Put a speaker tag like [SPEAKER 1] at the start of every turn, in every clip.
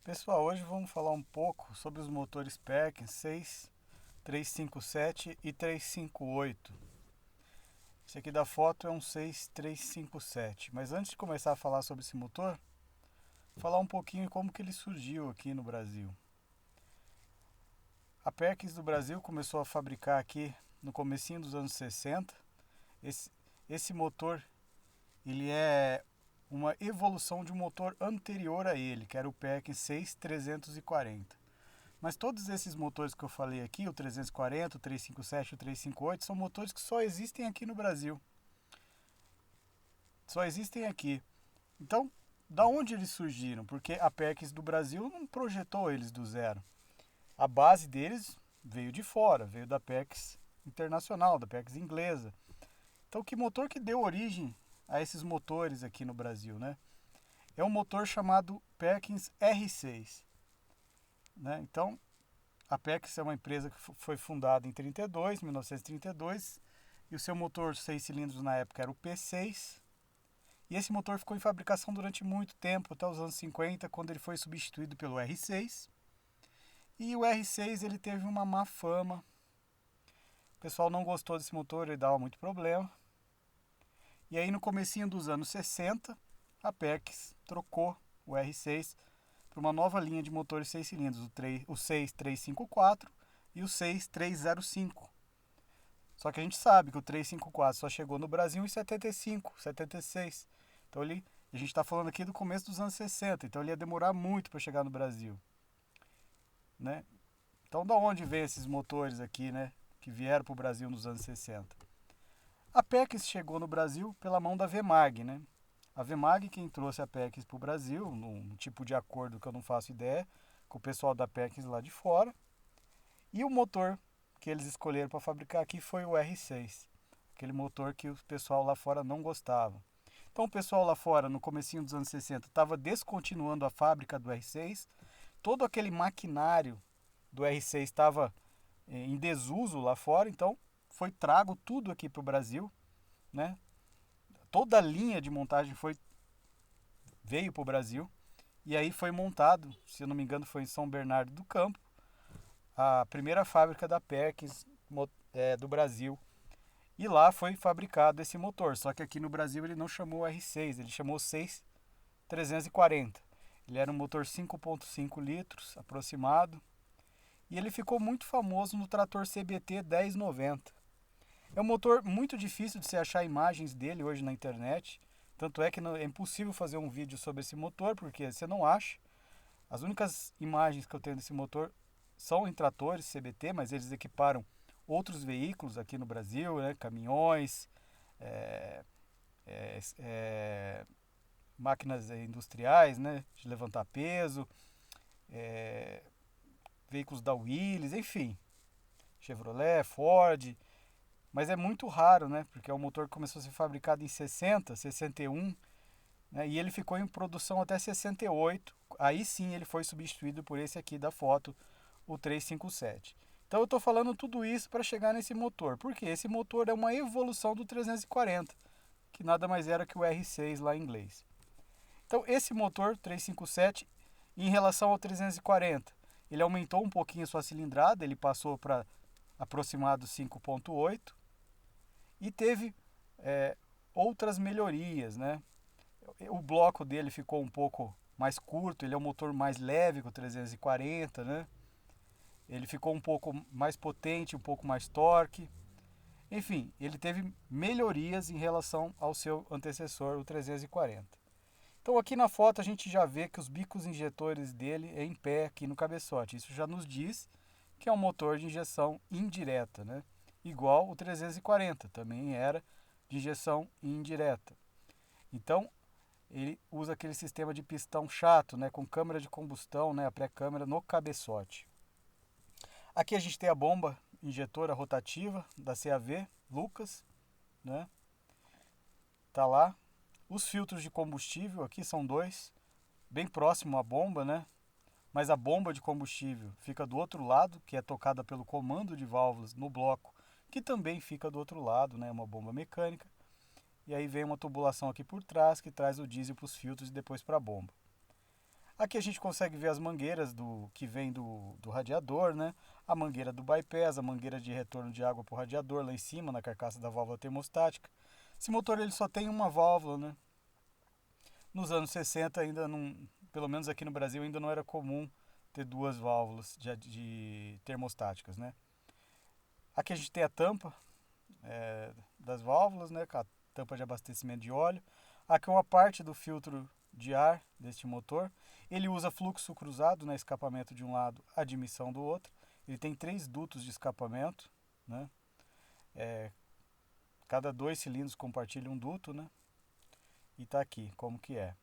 [SPEAKER 1] Pessoal, hoje vamos falar um pouco sobre os motores Perkins 6, 357 e 358. Esse aqui da foto é um 6357. Mas antes de começar a falar sobre esse motor, falar um pouquinho como que ele surgiu aqui no Brasil. A Perkins do Brasil começou a fabricar aqui no comecinho dos anos 60. Esse, esse motor ele é uma evolução de um motor anterior a ele, que era o Perkins 6340. Mas todos esses motores que eu falei aqui, o 340, o 357 e o 358, são motores que só existem aqui no Brasil. Só existem aqui. Então, da onde eles surgiram? Porque a Perkins do Brasil não projetou eles do zero. A base deles veio de fora, veio da Perkins internacional, da Perkins inglesa. Então, que motor que deu origem a esses motores aqui no Brasil, né? É um motor chamado Perkins R6, né? Então, a Perkins é uma empresa que foi fundada em 1932, e o seu motor 6 cilindros na época era o P6. E esse motor ficou em fabricação durante muito tempo, até os anos 50, quando ele foi substituído pelo R6. E o R6 ele teve uma má fama. O pessoal não gostou desse motor, ele dava muito problema. E aí no comecinho dos anos 60, a Perkins trocou o R6 para uma nova linha de motores 6 cilindros, o 6354 e o 6305. Só que a gente sabe que o 354 só chegou no Brasil em 75, 76. Então a gente está falando aqui do começo dos anos 60, então ele ia demorar muito para chegar no Brasil, né? Então da onde vem esses motores aqui, né, que vieram para o Brasil nos anos 60? A Perkins chegou no Brasil pela mão da Vemag, né? A Vemag quem trouxe a Perkins para o Brasil, num tipo de acordo que eu não faço ideia, com o pessoal da Perkins lá de fora. E o motor que eles escolheram para fabricar aqui foi o R6, aquele motor que o pessoal lá fora não gostava. Então o pessoal lá fora, no comecinho dos anos 60, estava descontinuando a fábrica do R6, todo aquele maquinário do R6 estava em desuso lá fora, então foi trago tudo aqui para o Brasil, né? Toda a linha de montagem veio para o Brasil, e aí foi montado, se eu não me engano foi em São Bernardo do Campo, a primeira fábrica da Perkins do Brasil. E lá foi fabricado esse motor, só que aqui no Brasil ele não chamou R6, ele chamou 6340. Ele era um motor 5.5 litros aproximado, e ele ficou muito famoso no trator CBT 1090. É um motor muito difícil de se achar imagens dele hoje na internet, tanto é que é impossível fazer um vídeo sobre esse motor, porque você não acha. As únicas imagens que eu tenho desse motor são em tratores CBT, mas eles equiparam outros veículos aqui no Brasil, né? Caminhões, é, máquinas industriais, né? De levantar peso, é, veículos da Willys, enfim, Chevrolet, Ford, mas é muito raro, né? Porque é um motor que começou a ser fabricado em 60, 61, né? E ele ficou em produção até 68. Aí sim ele foi substituído por esse aqui da foto, o 357. Então eu estou falando tudo isso para chegar nesse motor, porque esse motor é uma evolução do 340, que nada mais era que o R6 lá em inglês. Então esse motor 357, em relação ao 340, ele aumentou um pouquinho a sua cilindrada, ele passou para aproximado 5.8 e teve outras melhorias, né? O bloco dele ficou um pouco mais curto, ele é um motor mais leve que o 340, né? Ele ficou um pouco mais potente, um pouco mais torque. Enfim, ele teve melhorias em relação ao seu antecessor, o 340. Então aqui na foto a gente já vê que os bicos injetores dele é em pé aqui no cabeçote. Isso já nos diz que é um motor de injeção indireta, né? Igual o 340, também era de injeção indireta. Então ele usa aquele sistema de pistão chato, né, com câmara de combustão, né, a pré-câmara no cabeçote. Aqui a gente tem a bomba injetora rotativa da CAV Lucas, né? Tá lá. Os filtros de combustível aqui são dois, bem próximo à bomba, né? Mas a bomba de combustível fica do outro lado, que é tocada pelo comando de válvulas no bloco, que também fica do outro lado, né? Uma bomba mecânica. E aí vem uma tubulação aqui por trás que traz o diesel para os filtros e depois para a bomba. Aqui a gente consegue ver as mangueiras que vem do radiador, né? A mangueira do bypass, a mangueira de retorno de água para o radiador lá em cima, na carcaça da válvula termostática. Esse motor ele só tem uma válvula, né? Nos anos 60 ainda não, pelo menos aqui no Brasil ainda não era comum ter duas válvulas de termostáticas, né? Aqui a gente tem a tampa das válvulas, né? Com a tampa de abastecimento de óleo. Aqui é uma parte do filtro de ar deste motor. Ele usa fluxo cruzado, né? Escapamento de um lado, admissão do outro. Ele tem 3 dutos de escapamento, né? Cada 2 cilindros compartilha um duto, né? E tá aqui como que é.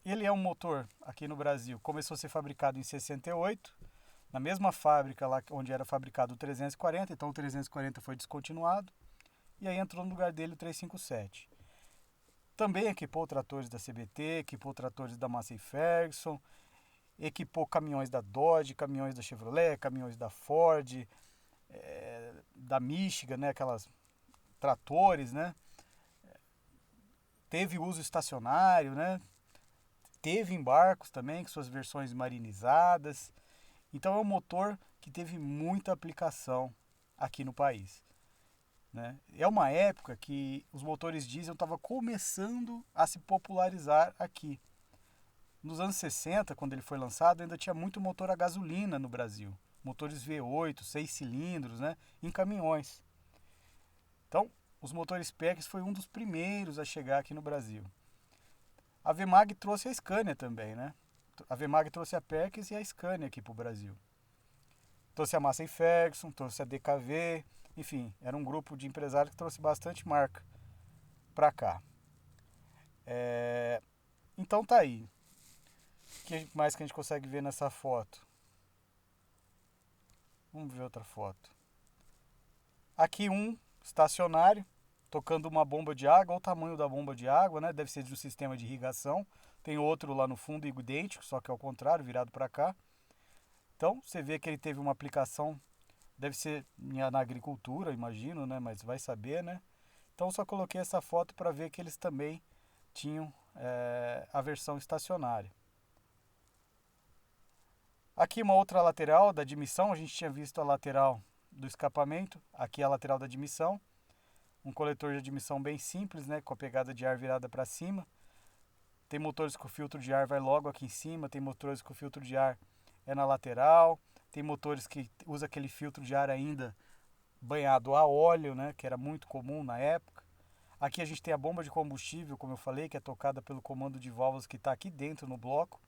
[SPEAKER 1] Ele é um motor aqui no Brasil, começou a ser fabricado em 68, na mesma fábrica lá onde era fabricado o 340, então o 340 foi descontinuado e aí entrou no lugar dele o 357. Também equipou tratores da CBT, equipou tratores da Massey Ferguson, equipou caminhões da Dodge, caminhões da Chevrolet, caminhões da Ford, da Michigan, né, aquelas tratores, né? Teve uso estacionário, né? Teve em barcos também, com suas versões marinizadas. Então é um motor que teve muita aplicação aqui no país, né? É uma época que os motores diesel estavam começando a se popularizar aqui. Nos anos 60, quando ele foi lançado, ainda tinha muito motor a gasolina no Brasil. Motores V8, 6 cilindros, né? Em caminhões. Então, os motores PEX foi um dos primeiros a chegar aqui no Brasil. A Vemag trouxe a Scania também, né? A Vemag trouxe a PEX e a Scania aqui para o Brasil. Trouxe a Massey Ferguson, trouxe a DKV, enfim, era um grupo de empresários que trouxe bastante marca para cá. Então tá aí. O que mais que a gente consegue ver nessa foto? Vamos ver outra foto. Aqui um estacionário, tocando uma bomba de água, olha o tamanho da bomba de água, né? Deve ser de um sistema de irrigação. Tem outro lá no fundo idêntico, só que ao contrário, virado para cá. Então você vê que ele teve uma aplicação, deve ser na agricultura, imagino, né? Mas vai saber, né? Então só coloquei essa foto para ver que eles também tinham a versão estacionária. Aqui uma outra lateral da admissão, a gente tinha visto a lateral do escapamento, aqui a lateral da admissão. Um coletor de admissão bem simples, né, com a pegada de ar virada para cima. Tem motores que o filtro de ar vai logo aqui em cima, tem motores que o filtro de ar é na lateral, tem motores que usa aquele filtro de ar ainda banhado a óleo, né, que era muito comum na época. Aqui a gente tem a bomba de combustível, como eu falei, que é tocada pelo comando de válvulas que está aqui dentro no bloco.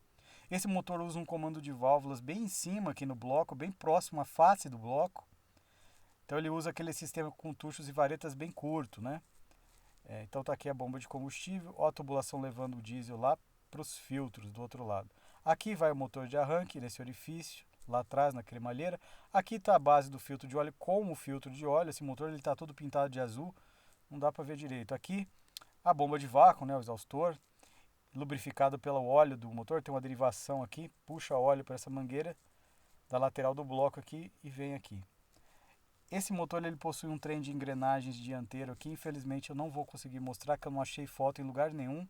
[SPEAKER 1] Esse motor usa um comando de válvulas bem em cima aqui no bloco, bem próximo à face do bloco. Então ele usa aquele sistema com tuchos e varetas bem curto, né? Então tá aqui a bomba de combustível, ó a tubulação levando o diesel lá para os filtros do outro lado. Aqui vai o motor de arranque nesse orifício, lá atrás na cremalheira. Aqui está a base do filtro de óleo com o filtro de óleo. Esse motor ele está todo pintado de azul, não dá para ver direito. Aqui a bomba de vácuo, né, o exaustor, lubrificado pelo óleo do motor, tem uma derivação aqui, puxa óleo para essa mangueira da lateral do bloco aqui e vem aqui. Esse motor ele possui um trem de engrenagens dianteiro aqui, infelizmente eu não vou conseguir mostrar, que eu não achei foto em lugar nenhum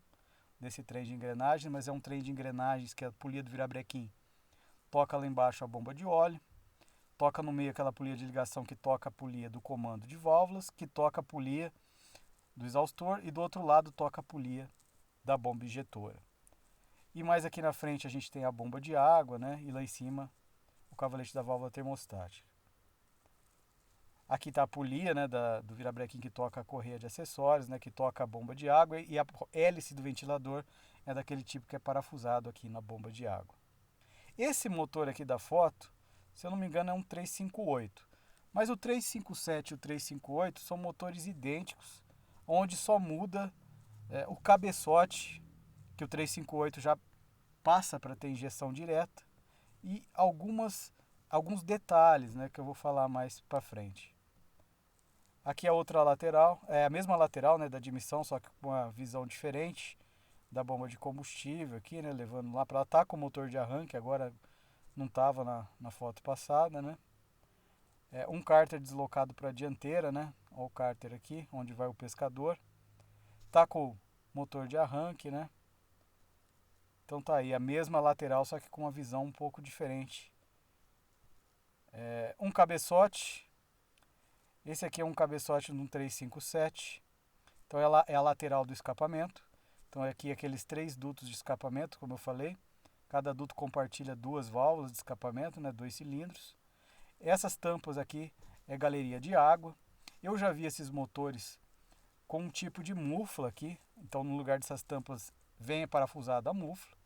[SPEAKER 1] desse trem de engrenagens, mas é um trem de engrenagens que é a polia do virabrequim. Toca lá embaixo a bomba de óleo, toca no meio aquela polia de ligação que toca a polia do comando de válvulas, que toca a polia do exaustor e do outro lado toca a polia da bomba injetora. E mais aqui na frente a gente tem a bomba de água, né? E lá em cima o cavalete da válvula termostática. Aqui está a polia, né, do virabrequim que toca a correia de acessórios, né, que toca a bomba de água, e a hélice do ventilador é daquele tipo que é parafusado aqui na bomba de água. Esse motor aqui da foto, se eu não me engano, é um 358. Mas o 357 e o 358 são motores idênticos, onde só muda o cabeçote, que o 358 já passa para ter injeção direta, e alguns detalhes, né, que eu vou falar mais para frente. Aqui a outra lateral, é a mesma lateral, né, da admissão, só que com uma visão diferente da bomba de combustível aqui, né, levando lá para lá. Tá com o motor de arranque, agora não estava na foto passada, né. Um cárter deslocado para a dianteira, né, olha o cárter aqui, onde vai o pescador. Tá com o motor de arranque, né. Então tá aí, a mesma lateral, só que com uma visão um pouco diferente. Um cabeçote. Esse aqui é um cabeçote de um 357. Então é a lateral do escapamento. Então aqui aqueles 3 dutos de escapamento, como eu falei. Cada duto compartilha 2 válvulas de escapamento, né, 2 cilindros. Essas tampas aqui é galeria de água. Eu já vi esses motores com um tipo de mufla aqui. Então no lugar dessas tampas vem parafusada a mufla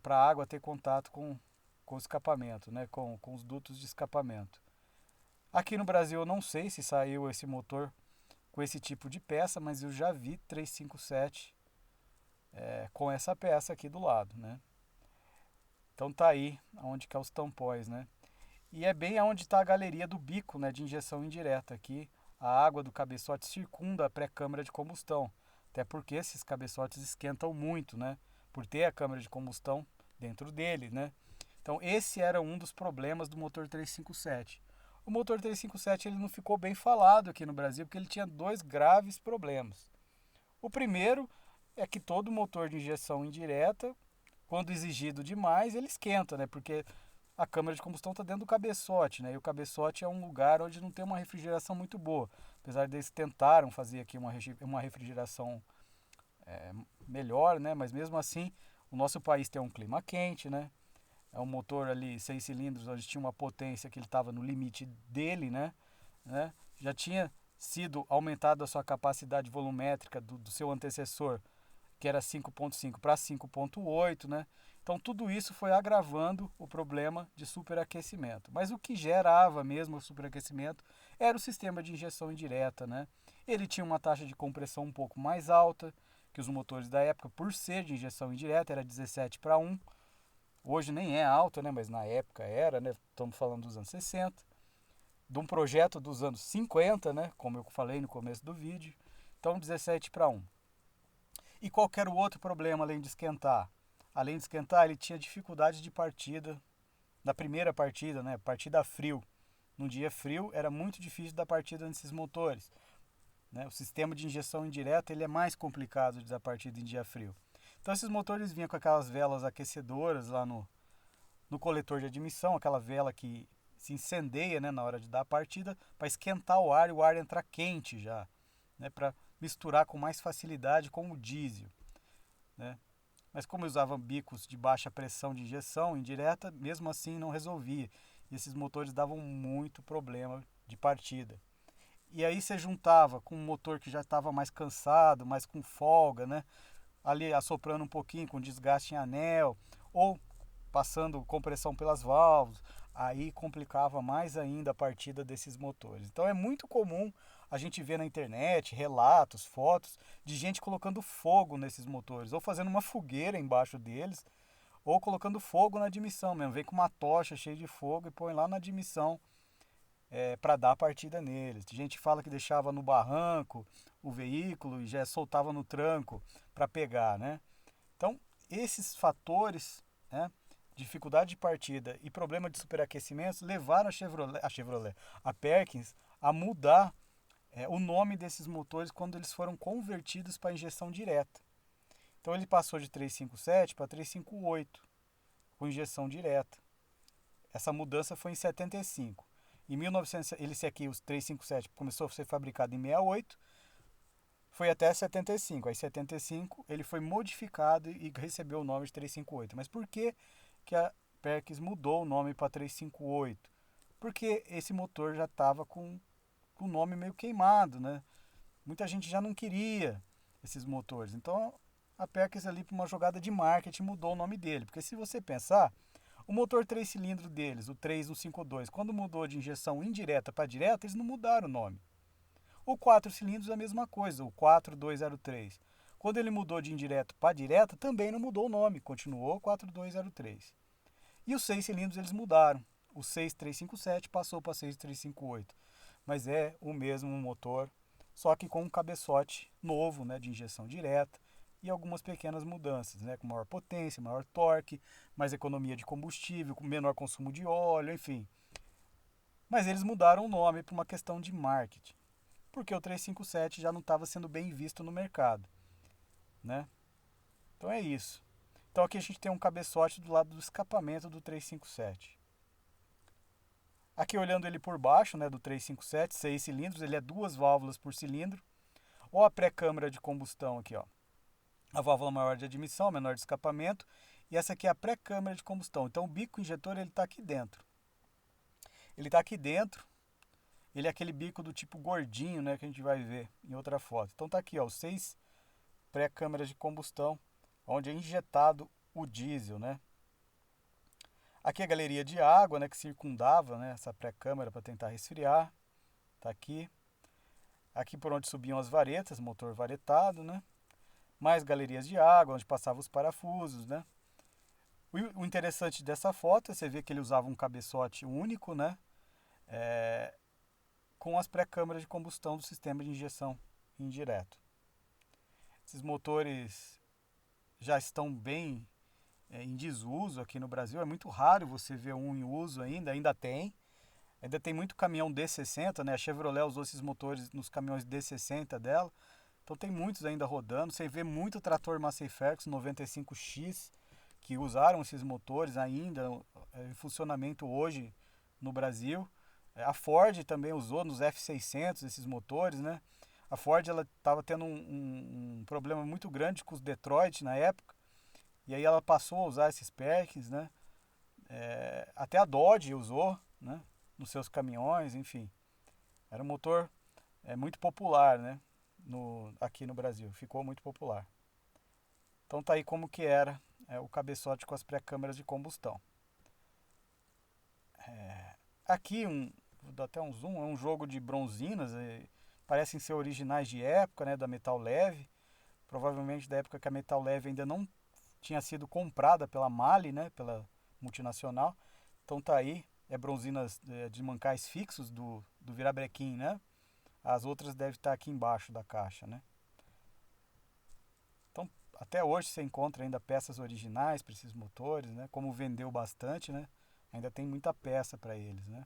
[SPEAKER 1] para a água ter contato com o escapamento, né, com os dutos de escapamento. Aqui no Brasil eu não sei se saiu esse motor com esse tipo de peça, mas eu já vi 357 com essa peça aqui do lado, né? Então tá aí onde que é os tampões, né? E é bem onde está a galeria do bico, né, de injeção indireta. Aqui a água do cabeçote circunda a pré-câmara de combustão, até porque esses cabeçotes esquentam muito, né, por ter a câmara de combustão dentro dele, né? Então esse era um dos problemas do motor 357. O motor 357 ele não ficou bem falado aqui no Brasil porque ele tinha 2 graves problemas. O primeiro é que todo motor de injeção indireta, quando exigido demais, ele esquenta, né? Porque a câmara de combustão está dentro do cabeçote, né? E o cabeçote é um lugar onde não tem uma refrigeração muito boa. Apesar deles tentaram fazer aqui uma refrigeração melhor, né? Mas mesmo assim, o nosso país tem um clima quente, né? É um motor ali 6 cilindros onde tinha uma potência que ele estava no limite dele, né? Já tinha sido aumentada a sua capacidade volumétrica do seu antecessor, que era 5.5 para 5.8, né? Então tudo isso foi agravando o problema de superaquecimento. Mas o que gerava mesmo o superaquecimento era o sistema de injeção indireta, né? Ele tinha uma taxa de compressão um pouco mais alta que os motores da época, por ser de injeção indireta, era 17 para 1. Hoje nem é alta, né? Mas na época era, né? Estamos falando dos anos 60. De um projeto dos anos 50, né? Como eu falei no começo do vídeo. Então 17 para 1. E qual era o outro problema além de esquentar? Além de esquentar, ele tinha dificuldade de partida. Na primeira partida, né? Partida a frio. Num dia frio, era muito difícil dar partida nesses motores, né? O sistema de injeção indireta ele é mais complicado de dar partida em dia frio. Então esses motores vinham com aquelas velas aquecedoras lá no coletor de admissão, aquela vela que se incendeia, né, na hora de dar a partida para esquentar o ar e o ar entrar quente já, né, para misturar com mais facilidade com o diesel, né? Mas como usavam bicos de baixa pressão de injeção indireta, mesmo assim não resolvia. E esses motores davam muito problema de partida. E aí você juntava com um motor que já estava mais cansado, mais com folga, né? Ali assoprando um pouquinho com desgaste em anel, ou passando compressão pelas válvulas, aí complicava mais ainda a partida desses motores. Então é muito comum a gente ver na internet relatos, fotos de gente colocando fogo nesses motores, ou fazendo uma fogueira embaixo deles, ou colocando fogo na admissão mesmo. Vem com uma tocha cheia de fogo e põe lá na admissão para dar a partida neles. A gente fala que deixava no barranco o veículo e já soltava no tranco para pegar, né? Então esses fatores, né, dificuldade de partida e problema de superaquecimento levaram a Perkins a mudar o nome desses motores quando eles foram convertidos para injeção direta. Então ele passou de 357 para 358 com injeção direta. Essa mudança foi em 75. Em 1900, esse aqui, os 357, começou a ser fabricado em 68, foi até 75. Aí 75 ele foi modificado e recebeu o nome de 358. Mas por que a Perkins mudou o nome para 358? Porque esse motor já estava com o nome meio queimado, né? Muita gente já não queria esses motores. Então a Perkins ali, por uma jogada de marketing, mudou o nome dele. Porque se você pensar, o motor 3 cilindros deles, o 3152, quando mudou de injeção indireta para direta, eles não mudaram o nome. O 4 cilindros é a mesma coisa, o 4203. Quando ele mudou de indireto para direta, também não mudou o nome, continuou 4203. E os 6 cilindros eles mudaram. O 6357 passou para 6358. Mas é o mesmo motor, só que com um cabeçote novo, né, de injeção direta e algumas pequenas mudanças, né, com maior potência, maior torque, mais economia de combustível, com menor consumo de óleo, enfim. Mas eles mudaram o nome por uma questão de marketing, porque o 357 já não estava sendo bem visto no mercado, né? Então é isso. Então aqui a gente tem um cabeçote do lado do escapamento do 357. Aqui olhando ele por baixo, né, do 357, 6 cilindros, ele é 2 válvulas por cilindro. Ou a pré-câmara de combustão aqui, ó. A válvula maior de admissão, menor de escapamento. E essa aqui é a pré-câmara de combustão. Então o bico injetor ele está aqui dentro. Ele está aqui dentro. Ele é aquele bico do tipo gordinho, né, que a gente vai ver em outra foto. Então tá aqui, ó, os 6 pré-câmaras de combustão, onde é injetado o diesel, né? Aqui a galeria de água, né, que circundava, né, essa pré-câmara para tentar resfriar. Tá aqui. Aqui por onde subiam as varetas, motor varetado, né? Mais galerias de água, onde passavam os parafusos, né? O interessante dessa foto é você ver que ele usava um cabeçote único, né? Com as pré-câmaras de combustão do sistema de injeção indireto. Esses motores já estão bem em desuso aqui no Brasil. É muito raro você ver um em uso ainda tem. Ainda tem muito caminhão D60, né? A Chevrolet usou esses motores nos caminhões D60 dela. Então tem muitos ainda rodando. Você vê muito trator Massey Ferguson 95X que usaram esses motores ainda em funcionamento hoje no Brasil. A Ford também usou nos F600 esses motores, né? A Ford ela estava tendo um problema muito grande com os Detroit na época. E aí ela passou a usar esses Perkins, né? Até a Dodge usou, né? Nos seus caminhões, enfim. Era um motor muito popular, né? Aqui no Brasil, ficou muito popular. Então tá aí como que era o cabeçote com as pré-câmaras de combustão. Aqui, vou dar até um zoom, é um jogo de bronzinas, parecem ser originais de época, né? Da Metal Leve, provavelmente da época que a Metal Leve ainda não tinha sido comprada pela Mali, né? Pela multinacional. Então tá aí, bronzinas de mancais fixos do virabrequim, né? As outras devem estar aqui embaixo da caixa, né? Então, até hoje você encontra ainda peças originais para esses motores, né? Como vendeu bastante, né? Ainda tem muita peça para eles, né?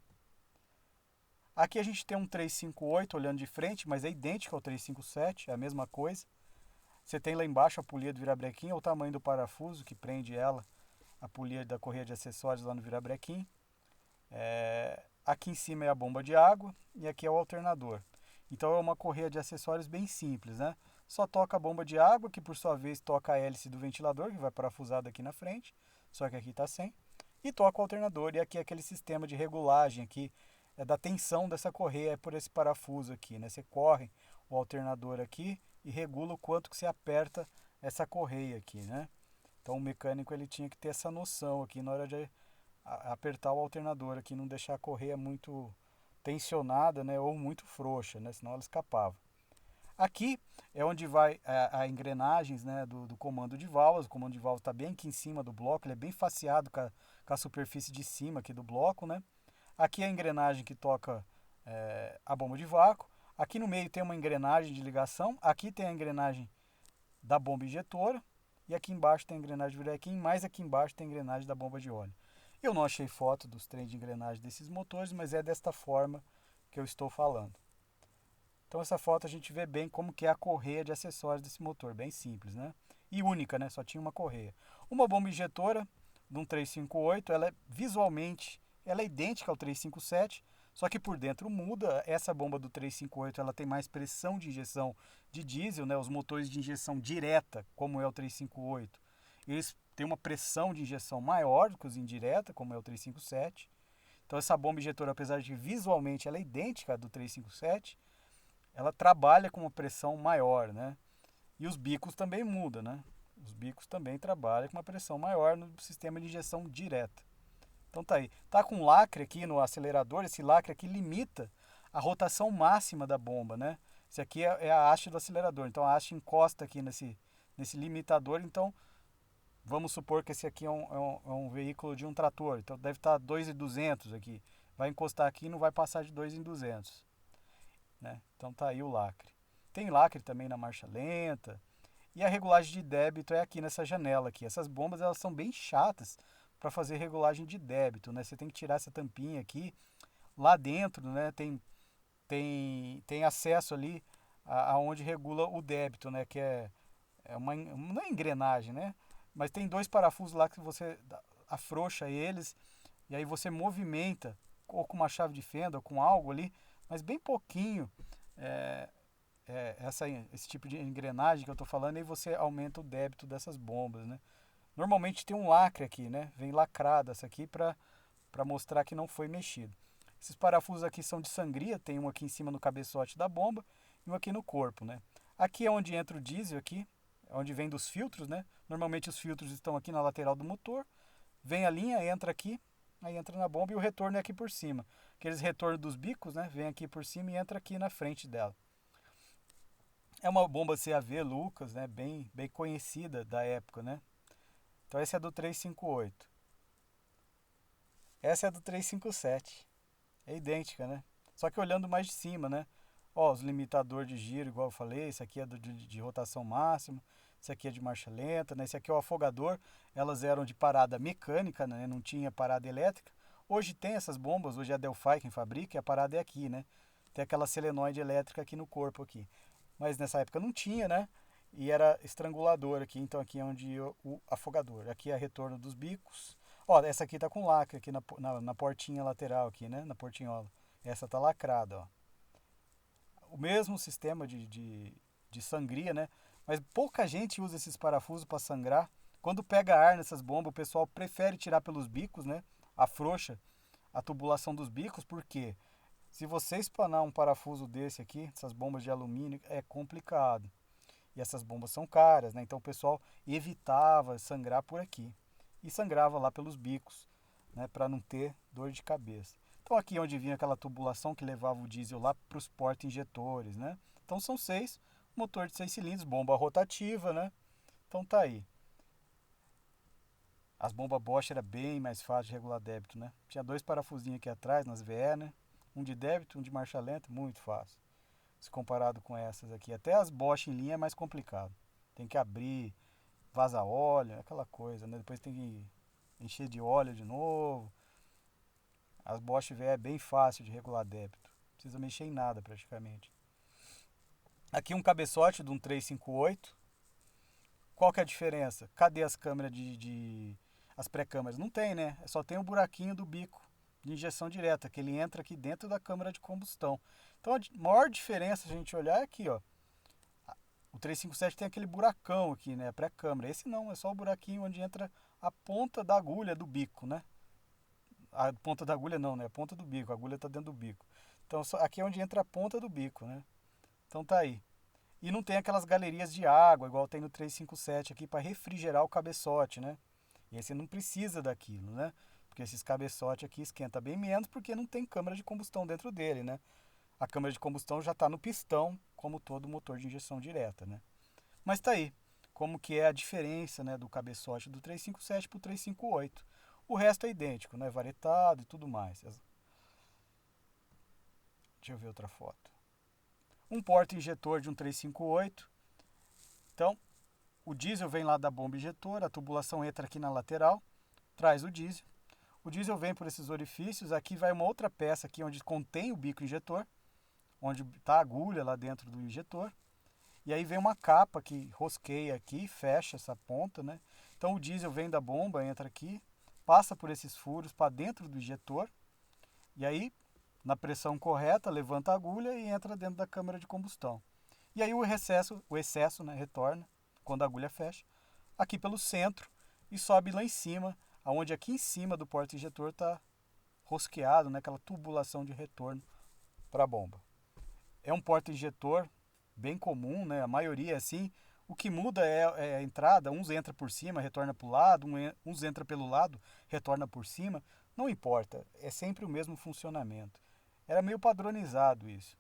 [SPEAKER 1] Aqui a gente tem um 358 olhando de frente, mas é idêntico ao 357, é a mesma coisa. Você tem lá embaixo a polia do virabrequim, é o tamanho do parafuso que prende ela, a polia da correia de acessórios lá no virabrequim. Aqui em cima é a bomba de água e aqui é o alternador. Então é uma correia de acessórios bem simples, né? Só toca a bomba de água, que por sua vez toca a hélice do ventilador, que vai parafusado aqui na frente, só que aqui está sem. E toca o alternador, e aqui é aquele sistema de regulagem aqui, da tensão dessa correia por esse parafuso aqui, né? Você corre o alternador aqui e regula o quanto que você aperta essa correia aqui, né? Então o mecânico ele tinha que ter essa noção aqui na hora de apertar o alternador aqui, não deixar a correia muito tensionada, né, ou muito frouxa, né, senão ela escapava. Aqui é onde vai a engrenagens, né, do comando de válvulas. O comando de válvulas está bem aqui em cima do bloco, ele é bem faceado com a superfície de cima aqui do bloco, né. Aqui é a engrenagem que toca a bomba de vácuo. Aqui no meio tem uma engrenagem de ligação. Aqui tem a engrenagem da bomba injetora. E aqui embaixo tem a engrenagem de virabrequim, mais aqui embaixo tem a engrenagem da bomba de óleo. Eu não achei foto dos trens de engrenagem desses motores, mas é desta forma que eu estou falando. Então essa foto a gente vê bem como que é a correia de acessórios desse motor, bem simples, né? E única, né? Só tinha uma correia. Uma bomba injetora de um 358, ela visualmente ela é idêntica ao 357, só que por dentro muda. Essa bomba do 358 ela tem mais pressão de injeção de diesel, né? Os motores de injeção direta, como é o 358, eles têm uma pressão de injeção maior do que os indireta, como é o 357. Então essa bomba injetora, apesar de visualmente ela é idêntica à do 357, ela trabalha com uma pressão maior, né? E os bicos também mudam, né? Os bicos também trabalham com uma pressão maior no sistema de injeção direta. Então tá aí. Tá com lacre aqui no acelerador, esse lacre aqui limita a rotação máxima da bomba, né? Esse aqui é a haste do acelerador, então a haste encosta aqui nesse limitador, então vamos supor que esse aqui é um veículo de um trator, então deve estar 2.200 aqui. Vai encostar aqui e não vai passar de 2.200. Né? Então tá aí o lacre. Tem lacre também na marcha lenta. E a regulagem de débito é aqui nessa janela aqui. Essas bombas elas são bem chatas para fazer regulagem de débito, né? Você tem que tirar essa tampinha aqui. Lá dentro, né, tem acesso ali aonde regula o débito, né? Que é uma não é engrenagem, né? Mas tem dois parafusos lá que você afrouxa eles e aí você movimenta ou com uma chave de fenda ou com algo ali, mas bem pouquinho é, esse tipo de engrenagem que eu estou falando, e aí você aumenta o débito dessas bombas, né? Normalmente tem um lacre aqui, né? Vem lacrada essa aqui para mostrar que não foi mexido. Esses parafusos aqui são de sangria, tem um aqui em cima no cabeçote da bomba e um aqui no corpo, né? Aqui é onde entra o diesel aqui, é onde vem dos filtros, né? Normalmente os filtros estão aqui na lateral do motor. Vem a linha, entra aqui, aí entra na bomba e o retorno é aqui por cima. Aqueles retornos dos bicos, né? Vem aqui por cima e entra aqui na frente dela. É uma bomba CAV Lucas, né? Bem conhecida da época, né? Então essa é do 358. Essa é do 357. É idêntica, né? Só que olhando mais de cima, né? Ó, os limitador de giro, igual eu falei, esse aqui é de rotação máxima, esse aqui é de marcha lenta, né? Esse aqui é o afogador. Elas eram de parada mecânica, né? Não tinha parada elétrica. Hoje tem essas bombas, hoje é a Delphi quem fabrica, e a parada é aqui, né? Tem aquela solenoide elétrica aqui no corpo aqui. Mas nessa época não tinha, né? E era estrangulador aqui, então aqui é onde o afogador. Aqui é retorno dos bicos. Ó, essa aqui tá com lacre aqui na portinha lateral aqui, né? Na portinhola. Essa tá lacrada, ó. O mesmo sistema de sangria, né? Mas pouca gente usa esses parafusos para sangrar. Quando pega ar nessas bombas, o pessoal prefere tirar pelos bicos, né? Afrouxa a tubulação dos bicos, porque se você espanar um parafuso desse aqui, essas bombas de alumínio, é complicado. E essas bombas são caras, né? Então o pessoal evitava sangrar por aqui. E sangrava lá pelos bicos, né? Para não ter dor de cabeça. Então aqui é onde vinha aquela tubulação que levava o diesel lá para os porta-injetores, né? Então são seis, motor de 6 cilindros, bomba rotativa, né? Então tá aí. As bombas Bosch era bem mais fácil de regular débito, né? Tinha dois parafusinhos aqui atrás nas VE, né? Um de débito, um de marcha lenta, muito fácil. Se comparado com essas aqui. Até as Bosch em linha é mais complicado. Tem que abrir, vaza óleo, aquela coisa, né? Depois tem que encher de óleo de novo. As Bosch VE é bem fácil de regular débito. Não precisa mexer em nada praticamente. Aqui um cabeçote de um 358. Qual que é a diferença? Cadê as câmeras as pré-câmeras? Não tem, né? Só tem o buraquinho do bico de injeção direta, que ele entra aqui dentro da câmara de combustão. Então a maior diferença, se a gente olhar, é aqui, ó. O 357 tem aquele buracão aqui, né? Pré-câmara. Esse não, é só o buraquinho onde entra a ponta da agulha do bico, né? A ponta da agulha não, né? A ponta do bico. A agulha está dentro do bico. Então aqui é onde entra a ponta do bico, né? Então tá aí. E não tem aquelas galerias de água, igual tem no 357 aqui, para refrigerar o cabeçote, né? E aí você não precisa daquilo, né? Porque esses cabeçotes aqui esquenta bem menos porque não tem câmara de combustão dentro dele, né? A câmara de combustão já está no pistão, como todo motor de injeção direta, né? Mas tá aí, como que é a diferença, né, do cabeçote do 357 para o 358. O resto é idêntico, né? Varetado e tudo mais. Deixa eu ver outra foto. Um porta-injetor de um 358. Então, o diesel vem lá da bomba injetora, a tubulação entra aqui na lateral, traz o diesel. O diesel vem por esses orifícios, aqui vai uma outra peça aqui onde contém o bico injetor, onde está a agulha lá dentro do injetor. E aí vem uma capa que rosqueia aqui e fecha essa ponta, né? Então o diesel vem da bomba, entra aqui, passa por esses furos para dentro do injetor. E aí, na pressão correta, levanta a agulha e entra dentro da câmara de combustão. E aí o excesso, né, retorna quando a agulha fecha, aqui pelo centro e sobe lá em cima, aonde aqui em cima do porta-injetor está rosqueado, né, aquela tubulação de retorno para a bomba. É um porta-injetor bem comum, né, a maioria é assim. O que muda é a entrada, uns entra por cima, retorna para o lado, uns entra pelo lado, retorna por cima. Não importa, é sempre o mesmo funcionamento. Era meio padronizado isso.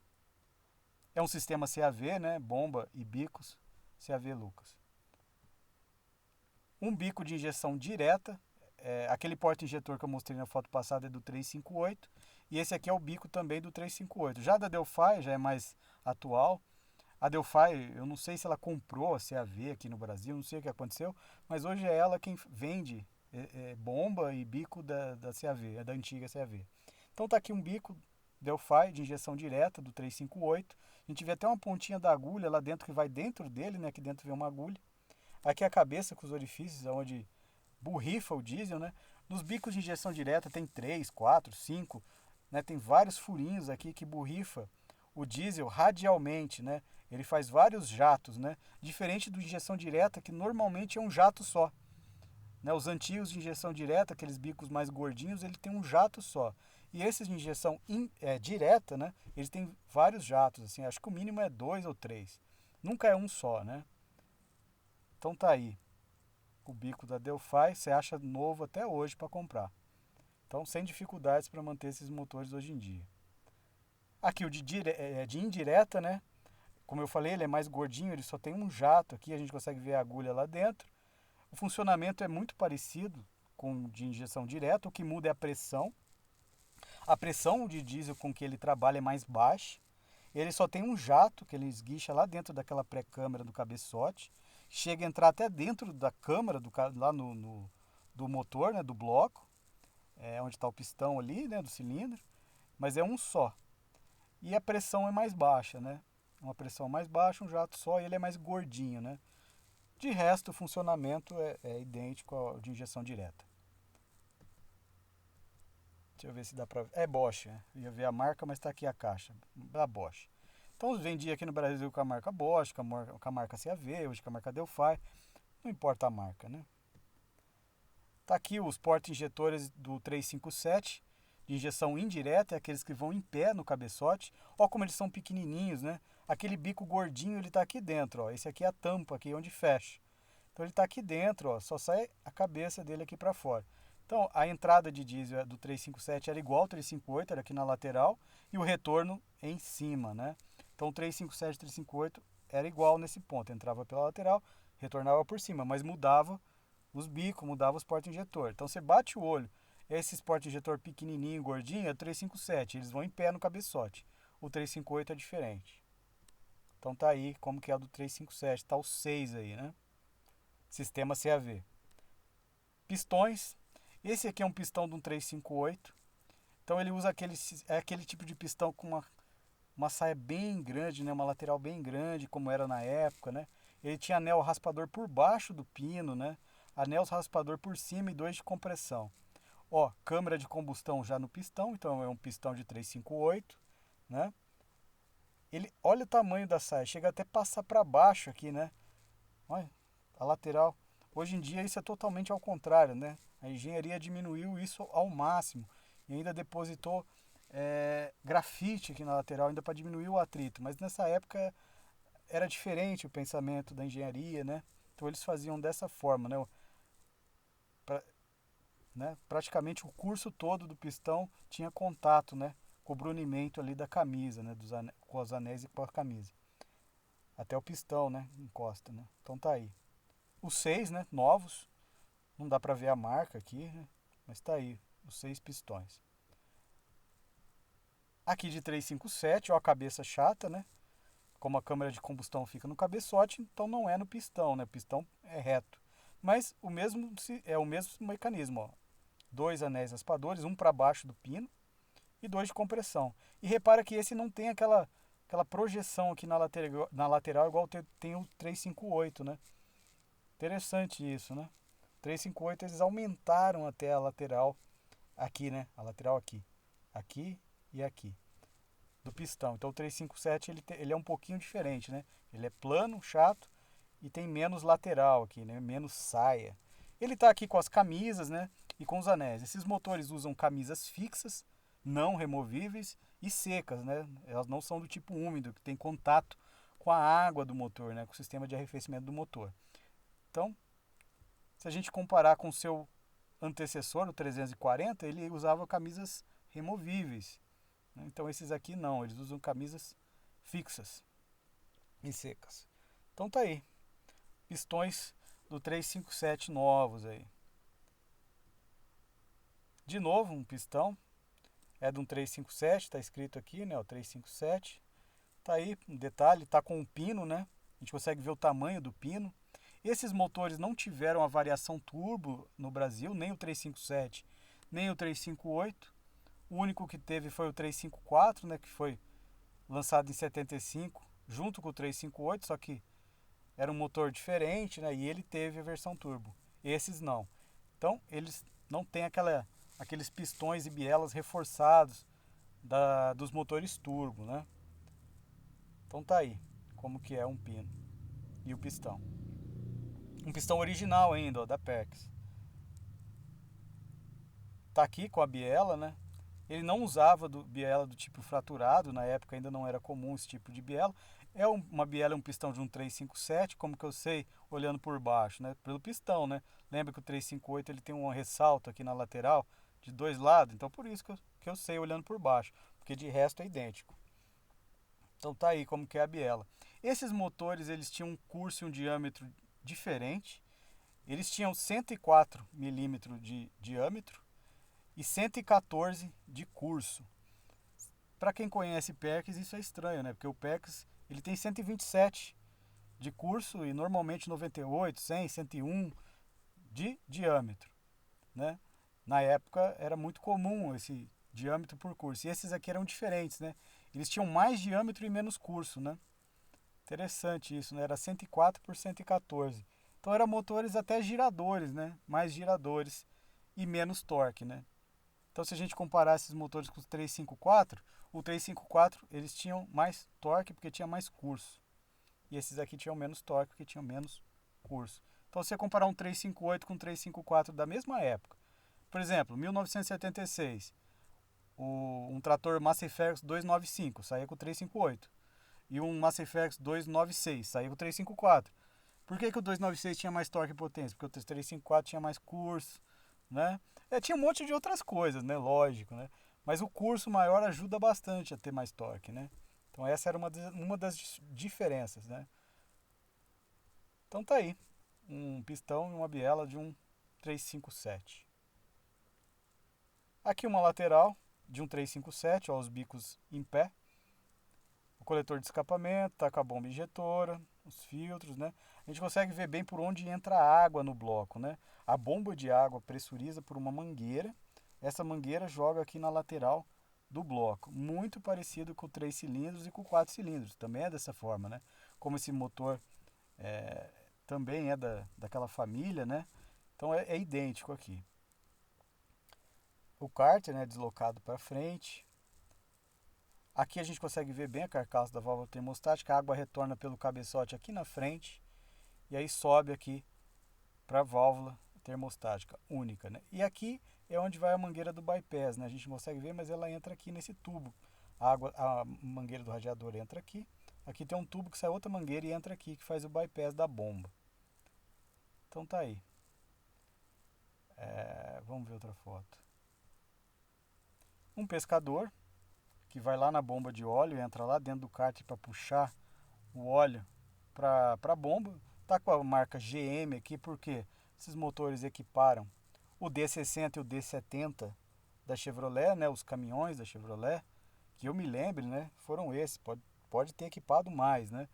[SPEAKER 1] É um sistema CAV, né, bomba e bicos, CAV Lucas. Um bico de injeção direta, aquele porta-injetor que eu mostrei na foto passada é do 358, e esse aqui é o bico também do 358. Já da Delphi, já é mais atual. A Delphi, eu não sei se ela comprou a CAV aqui no Brasil, não sei o que aconteceu, mas hoje é ela quem vende bomba e bico da CAV, da antiga CAV. Então tá aqui um bico Delphi de injeção direta do 358. A gente vê até uma pontinha da agulha lá dentro que vai dentro dele, né? Aqui dentro vem uma agulha. Aqui a cabeça com os orifícios, onde borrifa o diesel, né? Nos bicos de injeção direta tem 3, 4, 5, né? Tem vários furinhos aqui que borrifa o diesel radialmente, né? Ele faz vários jatos, né? Diferente do injeção direta, que normalmente é um jato só. Né? Os antigos de injeção direta, aqueles bicos mais gordinhos, ele tem um jato só. E esses de injeção direta, né? Eles têm vários jatos, assim, acho que o mínimo é 2 ou 3. Nunca é um só, né? Então tá aí. O bico da Delphi, você acha novo até hoje para comprar. Então, sem dificuldades para manter esses motores hoje em dia. Aqui o de indireta, né? Como eu falei, ele é mais gordinho, ele só tem um jato aqui, a gente consegue ver a agulha lá dentro. O funcionamento é muito parecido com o de injeção direta, o que muda é a pressão. A pressão de diesel com que ele trabalha é mais baixa. Ele só tem um jato que ele esguicha lá dentro daquela pré-câmara do cabeçote. Chega a entrar até dentro da câmara, lá do motor, né, do bloco, onde está o pistão ali, né, do cilindro. Mas é um só. E a pressão é mais baixa, né? Uma pressão mais baixa, um jato só, e ele é mais gordinho, né? De resto, o funcionamento é idêntico ao de injeção direta. Deixa eu ver se dá pra... É Bosch, né? Eu ia ver a marca, mas tá aqui a caixa. Da Bosch. Então, eu vendi aqui no Brasil com a marca Bosch, com a marca CAV, hoje com a marca Delphi. Não importa a marca, né? Tá aqui os porta-injetores do 357, de injeção indireta, é aqueles que vão em pé no cabeçote. Ó como eles são pequenininhos, né? Aquele bico gordinho, ele tá aqui dentro, ó. Esse aqui é a tampa, aqui onde fecha. Então ele tá aqui dentro, ó. Só sai a cabeça dele aqui para fora. Então, a entrada de diesel do 357 era igual ao 358, era aqui na lateral, e o retorno em cima, né? Então, o 357 e 358 era igual nesse ponto, entrava pela lateral, retornava por cima, mas mudava os bicos, mudava os porta-injetor. Então, você bate o olho, esses porta-injetor pequenininho, gordinho, é o 357, eles vão em pé no cabeçote. O 358 é diferente. Então, tá aí como que é o do 357, tá o 6 aí, né? Sistema CAV. Pistões. Esse aqui é um pistão de um 358. Então ele usa aquele tipo de pistão com uma saia bem grande, né? Uma lateral bem grande, como era na época, né? Ele tinha anel raspador por baixo do pino, né? Anel raspador por cima e 2 de compressão. Ó, câmara de combustão já no pistão, então é um pistão de 358, né? Olha o tamanho da saia, chega até passar para baixo aqui, né? Olha, a lateral. Hoje em dia isso é totalmente ao contrário, né? A engenharia diminuiu isso ao máximo e ainda depositou grafite aqui na lateral, ainda para diminuir o atrito. Mas nessa época era diferente o pensamento da engenharia, né? Então eles faziam dessa forma, né? Praticamente o curso todo do pistão tinha contato, né? Com o brunimento ali da camisa, né? Com os anéis e com a camisa. Até o pistão, né? Encosta, né? Então tá aí. Os 6, né? Novos. Não dá pra ver a marca aqui, né? Mas tá aí. Os 6 pistões. Aqui de 357, ó, a cabeça chata, né? Como a câmara de combustão fica no cabeçote, então não é no pistão, né? O pistão é reto. Mas é o mesmo mecanismo, ó. 2 anéis raspadores, um para baixo do pino e 2 de compressão. E repara que esse não tem aquela projeção aqui na lateral igual tem o 358, né? Interessante isso, né? 358 eles aumentaram até a lateral aqui, né? A lateral aqui. Aqui e aqui. Do pistão. Então o 357 ele é um pouquinho diferente, né? Ele é plano, chato e tem menos lateral aqui, né? Menos saia. Ele está aqui com as camisas, né? E com os anéis. Esses motores usam camisas fixas, não removíveis e secas, né? Elas não são do tipo úmido, que tem contato com a água do motor, né? Com o sistema de arrefecimento do motor. Então, se a gente comparar com o seu antecessor, o 340, ele usava camisas removíveis. Né? Então, esses aqui não, eles usam camisas fixas e secas. Então, tá aí. Pistões do 357 novos aí. De novo, um pistão. É de um 357, está escrito aqui, né? O 357. Tá aí, um detalhe, tá com um pino, né? A gente consegue ver o tamanho do pino. Esses motores não tiveram a variação turbo no Brasil, nem o 357, nem o 358. O único que teve foi o 354, né, que foi lançado em 75, junto com o 358, só que era um motor diferente, né? E ele teve a versão turbo. Esses não. Então, eles não têm aqueles pistões e bielas reforçados dos motores turbo, né? Então tá aí, como que é um pino e o pistão. Um pistão original ainda, ó, da Perkins. Tá aqui com a biela, né? Ele não usava biela do tipo fraturado, na época ainda não era comum esse tipo de biela. Uma biela é um pistão de um 357, como que eu sei olhando por baixo, né? Pelo pistão, né? Lembra que o 358 ele tem um ressalto aqui na lateral de dois lados, então por isso que eu sei olhando por baixo, porque de resto é idêntico. Então tá aí como que é a biela. Esses motores eles tinham um curso e um diâmetro diferente. Eles tinham 104 milímetros de diâmetro e 114 de curso. Para quem conhece Perkins, isso é estranho, né? Porque o Perkins ele tem 127 de curso e normalmente 98, 100, 101 de diâmetro, né? Na época era muito comum esse diâmetro por curso. E esses aqui eram diferentes, né? Eles tinham mais diâmetro e menos curso, né? Interessante isso, né? Era 104 por 114. Então eram motores até giradores, né? Mais giradores e menos torque, né? Então se a gente comparar esses motores com os 354, o 354 eles tinham mais torque porque tinha mais curso. E esses aqui tinham menos torque porque tinham menos curso. Então se você comparar um 358 com um 354 da mesma época, por exemplo, 1976, um trator Massey Ferguson 295 saía com 358 e um Massey Ferguson 296 saía com 354. Por que o 296 tinha mais torque e potência? Porque o 354 tinha mais curso, né? Tinha um monte de outras coisas, né? Lógico, né? Mas o curso maior ajuda bastante a ter mais torque, né? Então essa era uma das diferenças, né? Então tá aí, um pistão e uma biela de um 357. Aqui uma lateral de um 357, ó, os bicos em pé. O coletor de escapamento, tá com a bomba injetora, os filtros, né? A gente consegue ver bem por onde entra a água no bloco, né? A bomba de água pressuriza por uma mangueira. Essa mangueira joga aqui na lateral do bloco, muito parecido com o 3 cilindros e com o 4 cilindros. Também é dessa forma, né? Como esse motor também é daquela família, né? Então é idêntico aqui. O cárter, né, deslocado para frente. Aqui a gente consegue ver bem a carcaça da válvula termostática. A água retorna pelo cabeçote aqui na frente e aí sobe aqui para a válvula termostática única, né? E aqui é onde vai a mangueira do bypass, né? A gente não consegue ver, mas ela entra aqui nesse tubo. A mangueira do radiador entra aqui. Aqui tem um tubo que sai outra mangueira e entra aqui, que faz o bypass da bomba. Então tá aí. Vamos ver outra foto. Um pescador que vai lá na bomba de óleo, entra lá dentro do cárter para puxar o óleo para a bomba. Tá com a marca GM aqui porque esses motores equiparam o D60 e o D70 da Chevrolet, né, os caminhões da Chevrolet, que eu me lembre, né, foram esses. Pode ter equipado mais, né?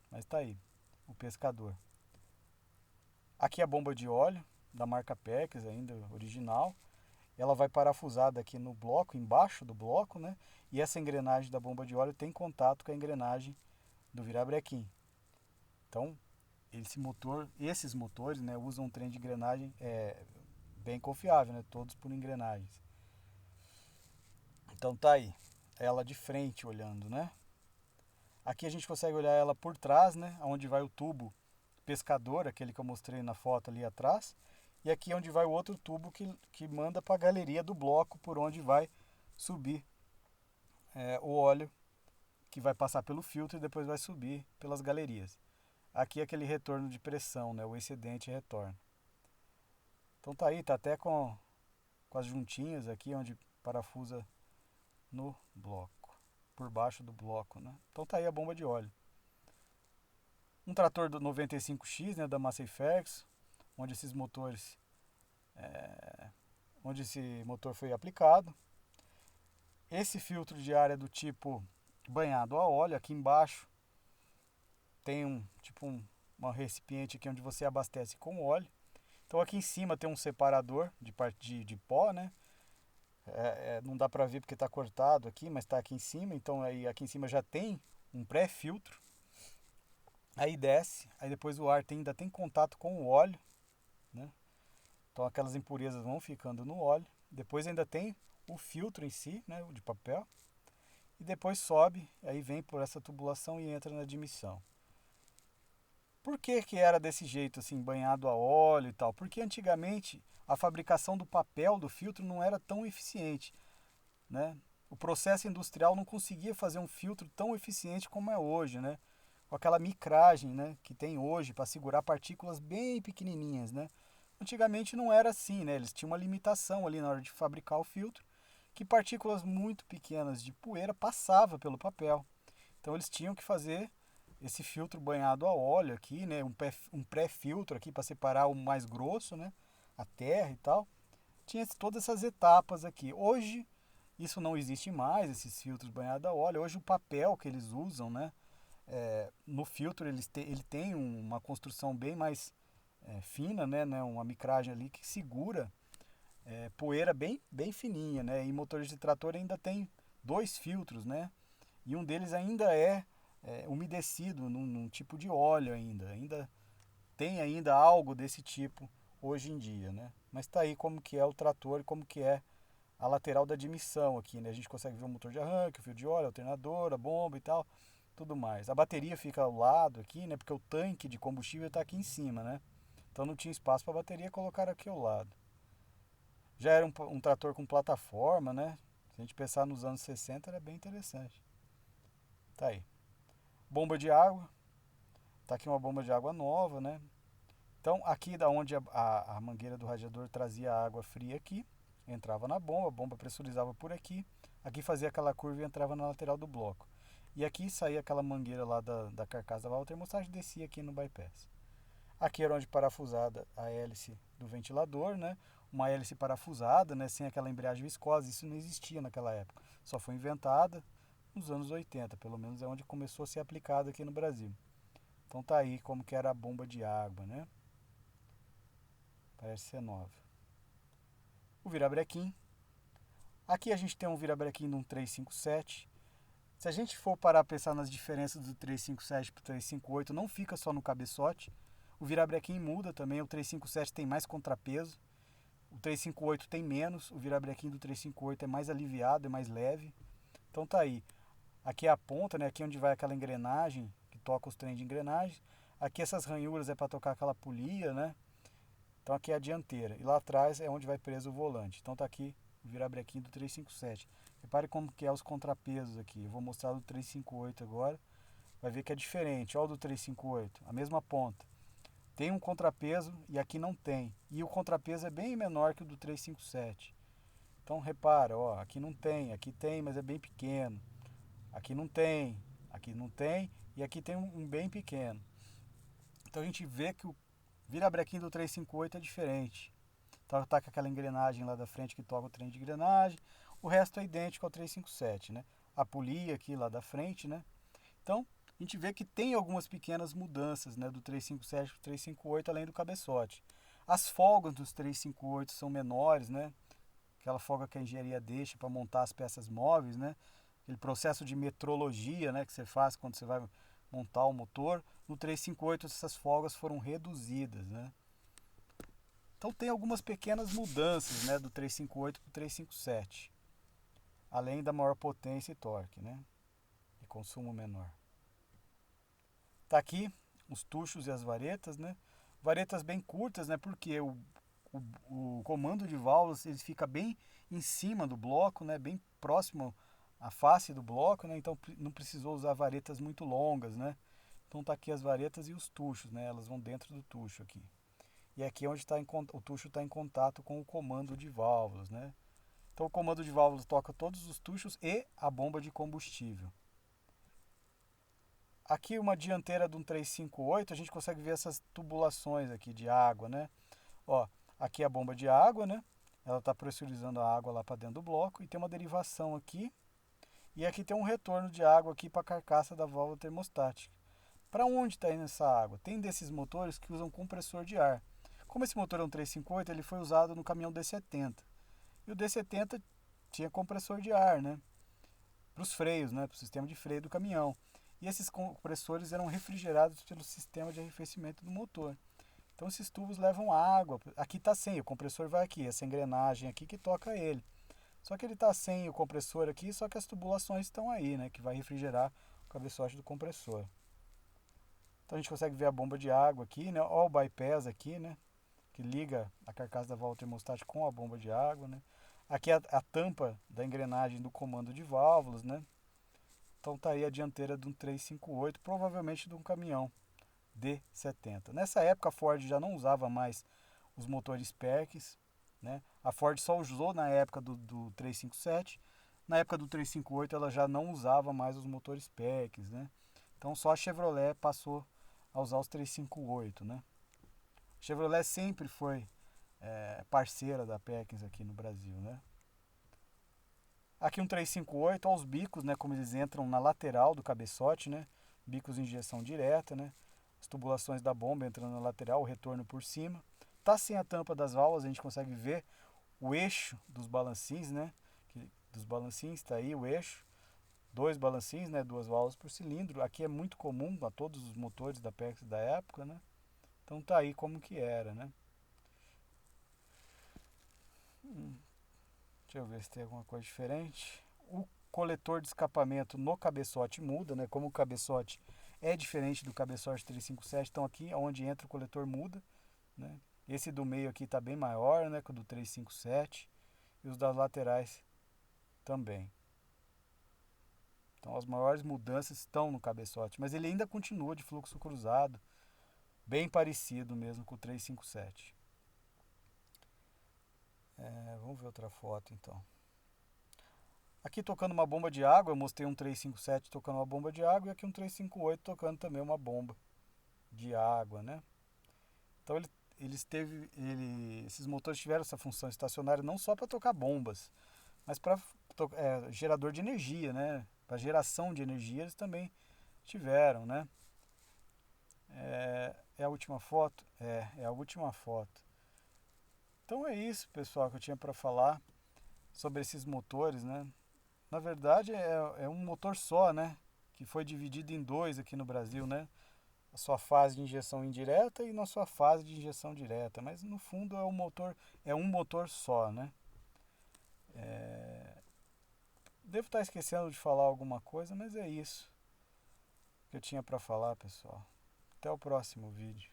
[SPEAKER 1] Mas tá aí, o pescador. Aqui a bomba de óleo da marca Perkins, ainda original. Ela vai parafusada aqui no bloco, embaixo do bloco, né? E essa engrenagem da bomba de óleo tem contato com a engrenagem do virabrequim. Então, esses motores, né, usam um trem de engrenagem bem confiável, né? Todos por engrenagens. Então tá aí, ela de frente olhando, né? Aqui a gente consegue olhar ela por trás, né? Onde vai o tubo pescador, aquele que eu mostrei na foto ali atrás. E aqui é onde vai o outro tubo que manda para a galeria do bloco, por onde vai subir o óleo, que vai passar pelo filtro e depois vai subir pelas galerias. Aqui é aquele retorno de pressão, né? O excedente retorna. Então tá aí, tá até com as juntinhas aqui, onde parafusa no bloco, por baixo do bloco, né? Então tá aí a bomba de óleo. Um trator do 95X, né, da Massey Ferguson, onde esses motores onde esse motor foi aplicado. Esse filtro de ar é do tipo banhado a óleo. Aqui embaixo tem uma recipiente aqui onde você abastece com óleo. Então aqui em cima tem um separador de pó, né? Não dá para ver porque está cortado aqui, mas está aqui em cima. Então aí aqui em cima já tem um pré-filtro. Aí desce, aí depois o ar ainda tem contato com o óleo, né? Então aquelas impurezas vão ficando no óleo. Depois ainda tem o filtro em si, né, o de papel. E depois sobe, aí vem por essa tubulação e entra na admissão. Por que que era desse jeito, assim, banhado a óleo e tal? Porque antigamente a fabricação do papel do filtro não era tão eficiente, né? O processo industrial não conseguia fazer um filtro tão eficiente como é hoje, né? Com aquela micragem, né, que tem hoje para segurar partículas bem pequenininhas, né? Antigamente não era assim, né? Eles tinham uma limitação ali na hora de fabricar o filtro, que partículas muito pequenas de poeira passavam pelo papel. Então eles tinham que fazer esse filtro banhado a óleo aqui, né? Um pré-filtro aqui para separar o mais grosso, né? A terra e tal. Tinha todas essas etapas aqui. Hoje isso não existe mais, esses filtros banhados a óleo. Hoje o papel que eles usam, né? No filtro ele tem uma construção bem mais fina, né? Uma micragem ali que segura poeira bem fininha, né? E motores de trator ainda tem dois filtros, né? E um deles ainda é umedecido num tipo de óleo ainda tem ainda algo desse tipo hoje em dia, né? Mas tá aí como que é o trator e como que é a lateral da admissão aqui, né? A gente consegue ver o motor de arranque, o fio de óleo, a alternador, a bomba e tal, tudo mais. A bateria fica ao lado aqui, né? Porque o tanque de combustível está aqui em cima, né? Então não tinha espaço para a bateria, colocar aqui ao lado. Já era um trator com plataforma, né? Se a gente pensar nos anos 60, era bem interessante. Tá aí. Bomba de água. Tá aqui uma bomba de água nova, né? Então, aqui da onde a mangueira do radiador trazia a água fria aqui, entrava na bomba, a bomba pressurizava por aqui, aqui fazia aquela curva e entrava na lateral do bloco. E aqui saía aquela mangueira lá da carcaça da válvula termostática e descia aqui no bypass. Aqui era onde parafusada a hélice do ventilador, né? Uma hélice parafusada, né? Sem aquela embreagem viscosa, isso não existia naquela época. Só foi inventada nos anos 80, pelo menos é onde começou a ser aplicada aqui no Brasil. Então tá aí como que era a bomba de água, né? Parece ser nova. O virabrequim. Aqui a gente tem um virabrequim de um 357. Se a gente for parar a pensar nas diferenças do 357 para o 358, não fica só no cabeçote. O virabrequim muda também, o 357 tem mais contrapeso, o 358 tem menos, o virabrequim do 358 é mais aliviado, é mais leve. Então tá aí. Aqui é a ponta, né? Aqui é onde vai aquela engrenagem, que toca os trens de engrenagem. Aqui essas ranhuras é para tocar aquela polia, né? Então aqui é a dianteira. E lá atrás é onde vai preso o volante. Então tá aqui o virabrequim do 357. Repare como que é os contrapesos aqui. Eu vou mostrar do 358 agora. Vai ver que é diferente. Olha o do 358, a mesma ponta. Tem um contrapeso e aqui não tem. E o contrapeso é bem menor que o do 357. Então repara, ó, aqui tem, mas é bem pequeno. Aqui não tem e aqui tem um bem pequeno. Então a gente vê que o virabrequim do 358 é diferente. Então tá com aquela engrenagem lá da frente que toca o trem de engrenagem. O resto é idêntico ao 357, né? A polia aqui lá da frente, né? Então a gente vê que tem algumas pequenas mudanças, né, do 357 para o 358, além do cabeçote. As folgas dos 358 são menores, né? Aquela folga que a engenharia deixa para montar as peças móveis, né? Aquele processo de metrologia, né, que você faz quando você vai montar o motor. No 358 essas folgas foram reduzidas, né? Então tem algumas pequenas mudanças, né, do 358 para o 357, além da maior potência e torque, né, e consumo menor. Tá aqui os tuchos e as varetas, né? Varetas bem curtas, né? Porque o comando de válvulas ele fica bem em cima do bloco, né? Bem próximo à face do bloco, né? Então não precisou usar varetas muito longas, né? Então tá aqui as varetas e os tuchos, né? Elas vão dentro do tucho aqui. E aqui é onde o tucho está em contato com o comando de válvulas, né? Então o comando de válvulas toca todos os tuchos e a bomba de combustível. Aqui uma dianteira de um 358, a gente consegue ver essas tubulações aqui de água, né? Ó, aqui é a bomba de água, né? Ela está pressurizando a água lá para dentro do bloco e tem uma derivação aqui. E aqui tem um retorno de água aqui para a carcaça da válvula termostática. Para onde está indo essa água? Tem desses motores que usam compressor de ar. Como esse motor é um 358, ele foi usado no caminhão D70. E o D70 tinha compressor de ar, né? Para os freios, né? Para o sistema de freio do caminhão. e esses compressores eram refrigerados pelo sistema de arrefecimento do motor. Então esses tubos levam água. Aqui está sem, o compressor vai aqui, essa engrenagem aqui que toca ele. Só que ele está sem o compressor aqui, só que as tubulações estão aí, né, que vai refrigerar o cabeçote do compressor. Então a gente consegue ver a bomba de água aqui, né? Olha o bypass aqui, né? Que liga a carcaça da válvula termostática com a bomba de água, né? Aqui é a tampa da engrenagem do comando de válvulas, né? Então tá aí a dianteira de um 358, provavelmente de um caminhão D70. Nessa época a Ford já não usava mais os motores PERKs, né? A Ford só usou na época do 357. Na época do 358 ela já não usava mais os motores PERKs, né? Então só a Chevrolet passou a usar os 358, né? A Chevrolet sempre foi parceira da Perkins aqui no Brasil, né? Aqui um 358, olha os bicos, né? Como eles entram na lateral do cabeçote, né? Bicos de injeção direta, né? As tubulações da bomba entrando na lateral, o retorno por cima. Tá sem a tampa das válvulas, a gente consegue ver o eixo dos balancins, né? Dos balancins, tá aí o eixo. Dois balancins, né? Duas válvulas por cilindro. Aqui é muito comum a todos os motores da Perkins da época, né? Então tá aí como que era, né? Deixa eu ver se tem alguma coisa diferente. O coletor de escapamento no cabeçote muda, né? Como o cabeçote é diferente do cabeçote 357, então aqui onde entra o coletor muda, né? Esse do meio aqui está bem maior, né, que o do 357, e os das laterais também. Então as maiores mudanças estão no cabeçote, mas ele ainda continua de fluxo cruzado, bem parecido mesmo com o 357. Vamos ver outra foto então. Aqui tocando uma bomba de água, eu mostrei um 357 tocando uma bomba de água e aqui um 358 tocando também uma bomba de água, né? Então esses motores tiveram essa função estacionária não só para tocar bombas, mas para gerador de energia, né? Para geração de energia eles também tiveram, né? É a última foto? É a última foto. Então é isso, pessoal, que eu tinha para falar sobre esses motores, né? Na verdade é um motor só, né? Que foi dividido em dois aqui no Brasil, né? A sua fase de injeção indireta e na sua fase de injeção direta, mas no fundo é um motor só, né? Devo estar esquecendo de falar alguma coisa, mas é isso que eu tinha para falar, pessoal. Até o próximo vídeo.